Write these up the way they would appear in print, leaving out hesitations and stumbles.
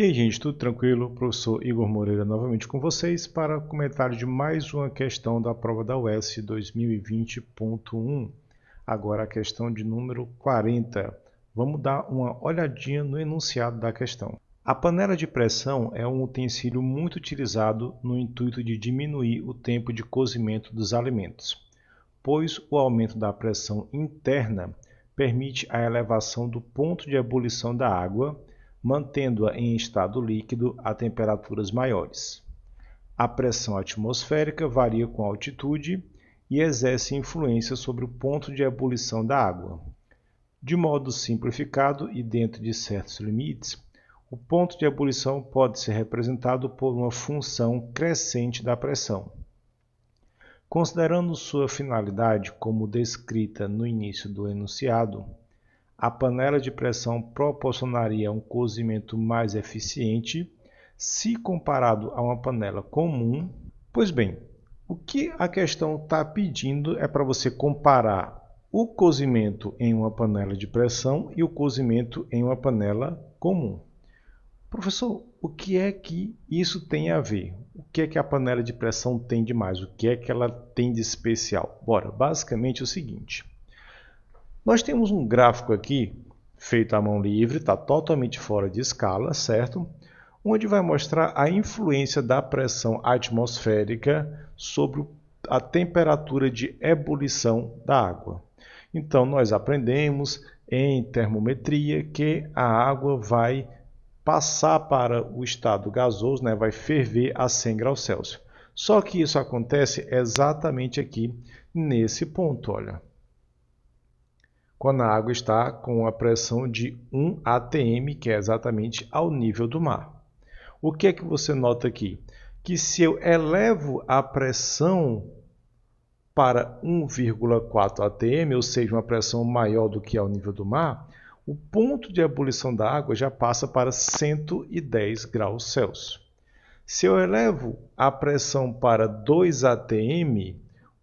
E aí, gente, tudo tranquilo? Professor Igor Moreira novamente com vocês para comentário de mais uma questão da prova da UES 2020.1. Agora a questão de número 40. Vamos dar uma olhadinha no enunciado da questão. A panela de pressão é um utensílio muito utilizado no intuito de diminuir o tempo de cozimento dos alimentos, pois o aumento da pressão interna permite a elevação do ponto de ebulição da água, mantendo-a em estado líquido a temperaturas maiores. A pressão atmosférica varia com a altitude e exerce influência sobre o ponto de ebulição da água. De modo simplificado e dentro de certos limites, o ponto de ebulição pode ser representado por uma função crescente da pressão. Considerando sua finalidade como descrita no início do enunciado, a panela de pressão proporcionaria um cozimento mais eficiente se comparado a uma panela comum. Pois bem, o que a questão está pedindo é para você comparar o cozimento em uma panela de pressão e o cozimento em uma panela comum. Professor, o que é que isso tem a ver? O que é que a panela de pressão tem de mais? O que é que ela tem de especial? Bora, basicamente é o seguinte. Nós temos um gráfico aqui, feito à mão livre, está totalmente fora de escala, certo? Onde vai mostrar a influência da pressão atmosférica sobre a temperatura de ebulição da água. Então, nós aprendemos em termometria que a água vai passar para o estado gasoso, né? Vai ferver a 100 graus Celsius. Só que isso acontece exatamente aqui nesse ponto, olha. Quando a água está com a pressão de 1 atm, que é exatamente ao nível do mar. O que é que você nota aqui? Que se eu elevo a pressão para 1,4 atm, ou seja, uma pressão maior do que ao nível do mar, o ponto de ebulição da água já passa para 110 graus Celsius. Se eu elevo a pressão para 2 atm,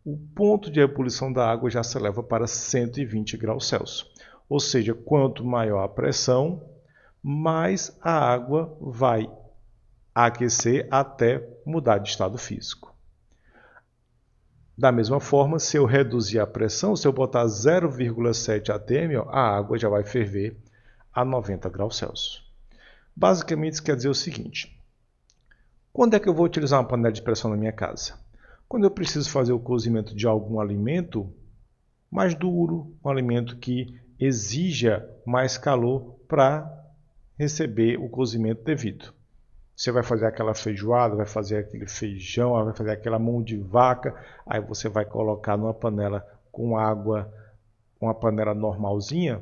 o ponto de ebulição da água já se eleva para 120 graus Celsius. Ou seja, quanto maior a pressão, mais a água vai aquecer até mudar de estado físico. Da mesma forma, se eu reduzir a pressão, se eu botar 0,7 atm, a água já vai ferver a 90 graus Celsius. Basicamente, isso quer dizer o seguinte. Quando é que eu vou utilizar uma panela de pressão na minha casa? Quando eu preciso fazer o cozimento de algum alimento mais duro, um alimento que exija mais calor para receber o cozimento devido. Você vai fazer aquela feijoada, vai fazer aquele feijão, vai fazer aquela mão de vaca, aí você vai colocar numa panela com água, uma panela normalzinha.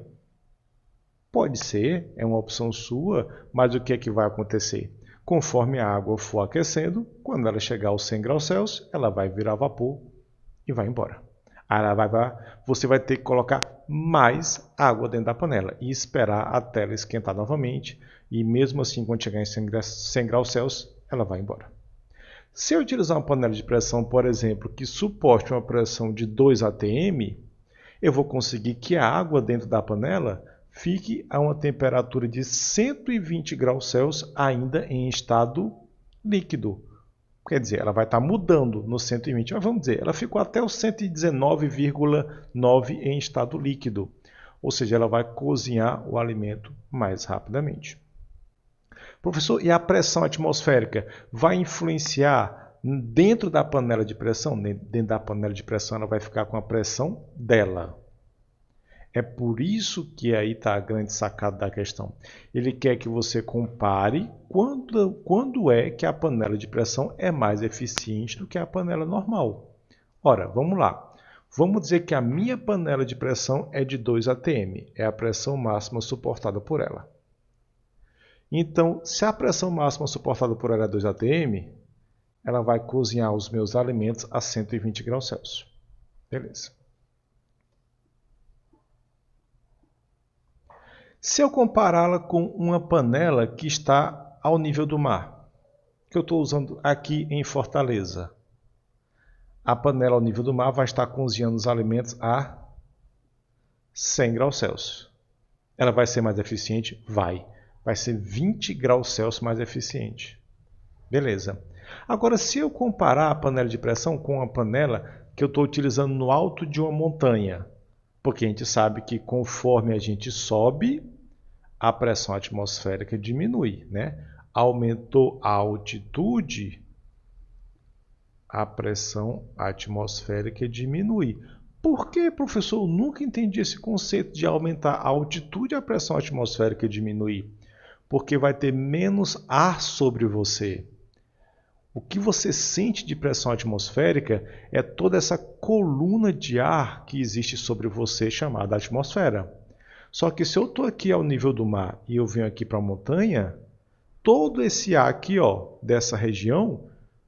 Pode ser, é uma opção sua, mas o que é que vai acontecer? Conforme a água for aquecendo, quando ela chegar aos 100 graus Celsius, ela vai virar vapor e vai embora. Aí você vai ter que colocar mais água dentro da panela e esperar até ela esquentar novamente. E mesmo assim, quando chegar em 100 graus Celsius, ela vai embora. Se eu utilizar uma panela de pressão, por exemplo, que suporte uma pressão de 2 atm, eu vou conseguir que a água dentro da panela fique a uma temperatura de 120 graus Celsius ainda em estado líquido. Quer dizer, ela vai estar mudando no 120, mas vamos dizer, ela ficou até o 119,9 em estado líquido. Ou seja, ela vai cozinhar o alimento mais rapidamente. Professor, e a pressão atmosférica vai influenciar dentro da panela de pressão? Dentro da panela de pressão ela vai ficar com a pressão dela. É por isso que aí está a grande sacada da questão. Ele quer que você compare quando é que a panela de pressão é mais eficiente do que a panela normal. Ora, vamos lá. Vamos dizer que a minha panela de pressão é de 2 atm, é a pressão máxima suportada por ela. Então, se a pressão máxima suportada por ela é 2 atm, ela vai cozinhar os meus alimentos a 120 graus Celsius. Beleza. Se eu compará-la com uma panela que está ao nível do mar, que eu estou usando aqui em Fortaleza, a panela ao nível do mar vai estar cozinhando os alimentos a 100 graus Celsius. Ela vai ser mais eficiente? Vai. vai ser 20 graus Celsius mais eficiente. Beleza. Agora, se eu comparar a panela de pressão com a panela que eu estou utilizando no alto de uma montanha, porque a gente sabe que conforme a gente sobe, a pressão atmosférica diminui, né? Aumentou a altitude, a pressão atmosférica diminui. Por que, professor? Eu nunca entendi esse conceito de aumentar a altitude e a pressão atmosférica diminuir. Porque vai ter menos ar sobre você. O que você sente de pressão atmosférica é toda essa coluna de ar que existe sobre você, chamada atmosfera. Só que se eu estou aqui ao nível do mar e eu venho aqui para a montanha, todo esse ar aqui, ó, dessa região,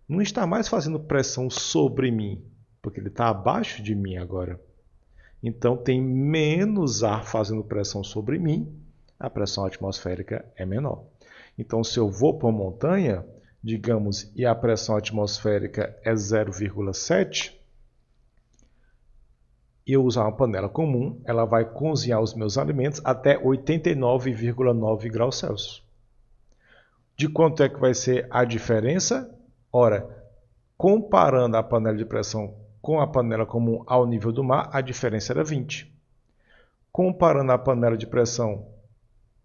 não está mais fazendo pressão sobre mim, porque ele está abaixo de mim agora. Então tem menos ar fazendo pressão sobre mim, a pressão atmosférica é menor. Então se eu vou para uma montanha, digamos, e a pressão atmosférica é 0,7, e eu usar uma panela comum, ela vai cozinhar os meus alimentos até 89,9 graus Celsius. De quanto é que vai ser a diferença? Ora, comparando a panela de pressão com a panela comum ao nível do mar, a diferença era 20. Comparando a panela de pressão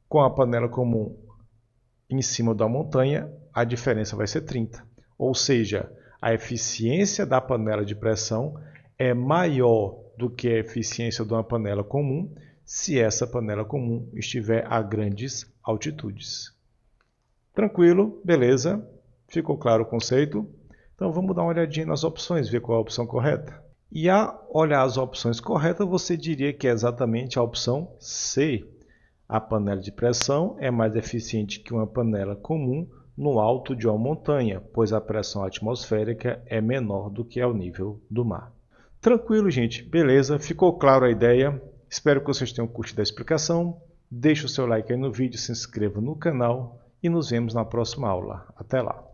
com a panela comum em cima da montanha, a diferença vai ser 30. Ou seja, a eficiência da panela de pressão é maior do que a eficiência de uma panela comum se essa panela comum estiver a grandes altitudes. Tranquilo? Beleza? Ficou claro o conceito? Então vamos dar uma olhadinha nas opções, ver qual é a opção correta. E a olhar as opções corretas, você diria que é exatamente a opção C. A panela de pressão é mais eficiente que uma panela comum no alto de uma montanha, pois a pressão atmosférica é menor do que ao nível do mar. Tranquilo, gente? Beleza? Ficou claro a ideia? Espero que vocês tenham curtido a explicação. Deixe o seu like aí no vídeo, se inscreva no canal e nos vemos na próxima aula. Até lá!